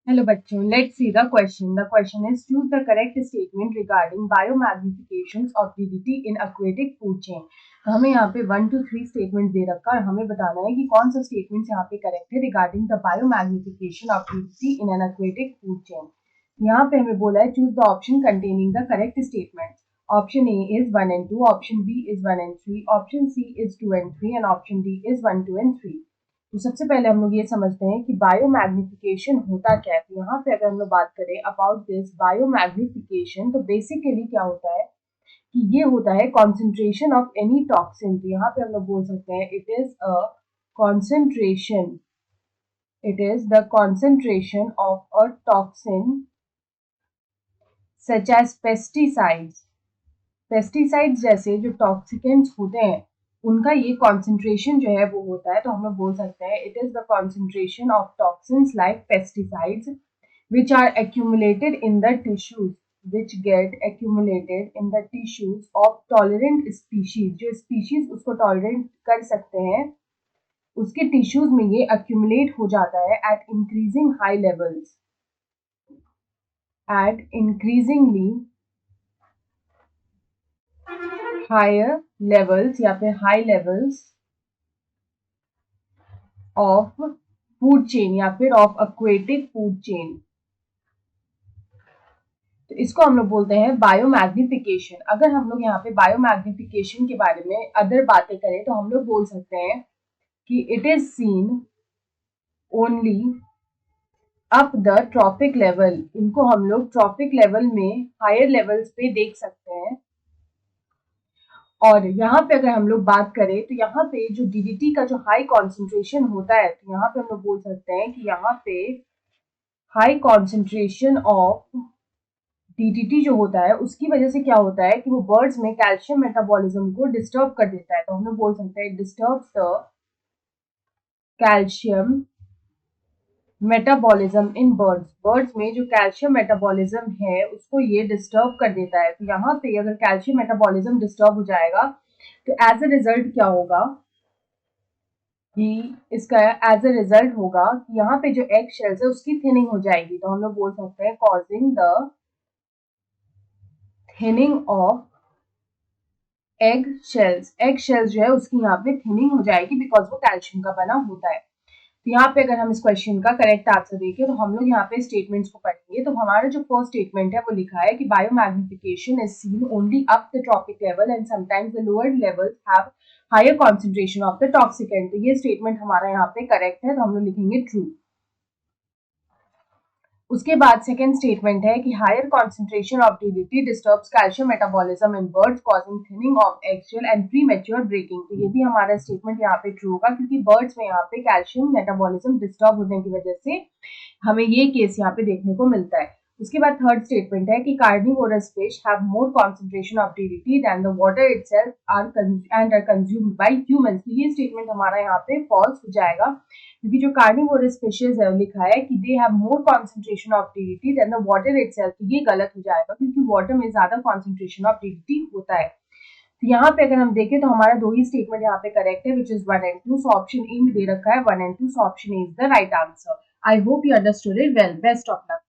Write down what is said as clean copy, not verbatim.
Hello बच्चों, let's see the question. The question is choose the correct statement regarding biomagnifications of DDT in aquatic food chain. तो हमें यहाँ पे 1 to 3 statement दे रखा है और हमें बताना है कि कौन सा स्टेटमेंट यहाँ पे करेक्ट है regarding the biomagnification of DDT in an aquatic food chain. यहाँ पे हमें बोला है choose the option containing the correct statement. Option A is 1 and 2, option B is 1 and 3, option C is 2 and 3 and option D is 1, 2 and 3. तो सबसे पहले हम लोग ये समझते हैं कि बायोमैग्निफिकेशन होता क्या है. तो यहाँ पे अगर हम लोग बात करें अबाउट दिस बायोमैग्निफिकेशन, तो बेसिकली क्या होता है कि ये होता है कॉन्सेंट्रेशन ऑफ एनी टॉक्सिन. तो यहाँ पे हम लोग बोल सकते हैं it is a concentration, it is the concentration of a toxin such as pesticides. Pesticides जैसे जो टॉक्सिकेंट्स होते हैं उनका ये कॉन्सेंट्रेशन जो है वो होता है. तो हम लोग बोल सकते हैं it is the concentration of toxins like pesticides which are accumulated in the tissues, which get accumulated in the tissues of tolerant species. जो species उसको tolerate कर सकते हैं उसके tissues में ये accumulate हो जाता है at increasing high levels, at increasingly higher levels या फिर high levels of food chain या फिर of aquatic food chain. तो इसको हम लोग बोलते हैं बायोमैग्निफिकेशन. अगर हम लोग यहाँ पे बायोमैग्निफिकेशन के बारे में अदर बातें करें तो हम लोग बोल सकते हैं कि it is seen only up the trophic level. इनको हम लोग ट्रॉपिक लेवल में हायर लेवल्स पे देख सकते हैं. और यहाँ पे अगर हम लोग बात करें तो यहाँ पे जो डीडीटी का जो हाई कॉन्सेंट्रेशन होता है तो यहाँ पे हम लोग बोल सकते हैं कि यहाँ पे हाई कॉन्सेंट्रेशन ऑफ डीडीटी जो होता है उसकी वजह से क्या होता है कि वो बर्ड्स में कैल्शियम मेटाबॉलिज्म को डिस्टर्ब कर देता है. तो हम लोग बोल सकते हैं disturbs the calcium metabolism in birds. Birds में जो कैल्शियम मेटाबॉलिज्म है उसको ये डिस्टर्ब कर देता है. तो यहाँ पे अगर कैल्शियम मेटाबॉलिज्म डिस्टर्ब हो जाएगा तो एज अ रिजल्ट क्या होगा कि इसका एज अ रिजल्ट होगा कि यहाँ पे जो एग शेल्स है उसकी थिनिंग हो जाएगी. तो हम लोग बोल सकते हैं causing the thinning of egg shells. Egg shells जो है उसकी यहाँ पे थिनिंग हो जाएगी बिकॉज वो कैल्शियम का बना होता है. तो यहाँ पे अगर हम इस क्वेश्चन का करेक्ट आंसर देखें तो हम लोग यहाँ पे स्टेटमेंट्स को पढ़ेंगे. तो हमारा जो फर्स्ट स्टेटमेंट है वो लिखा है कि biomagnification is seen only up the trophic level and sometimes the lower levels have higher concentration of the toxicant. तो ये स्टेटमेंट हमारा यहाँ पे करेक्ट है, तो हम लोग लिखेंगे ट्रू. उसके बाद सेकेंड स्टेटमेंट है कि higher concentration of DDT disturbs calcium metabolism in birds causing thinning of eggshell and premature breaking. तो ये भी हमारा स्टेटमेंट यहाँ पे ट्रू होगा क्योंकि बर्ड्स में यहाँ पे कैल्शियम मेटाबॉलिज्म डिस्टर्ब होने की वजह से हमें ये केस यहाँ पे देखने को मिलता है. उसके बाद थर्ड स्टेटमेंट है कि carnivorous fish have more concentration of DDT than the water itself are consumed by humans. तो ये स्टेटमेंट हमारा यहाँ पे फॉल्स हो जाएगा क्योंकि जो कार्निवोरस फिशेज है लिखा है कि they have more concentration of DDT than the water itself. ये गलत हो जाएगा क्योंकि वाटर में ज्यादा कॉन्सेंट्रेशन ऑफ डीडीटी होता है. तो यहाँ पे अगर हम देखें तो हमारा दो ही स्टेटमेंट यहाँ पे करेक्ट है which is 1 and 2. So option A में दे रखा है 1 and 2. So option A is the right answer. I hope you understood it well. Best of luck.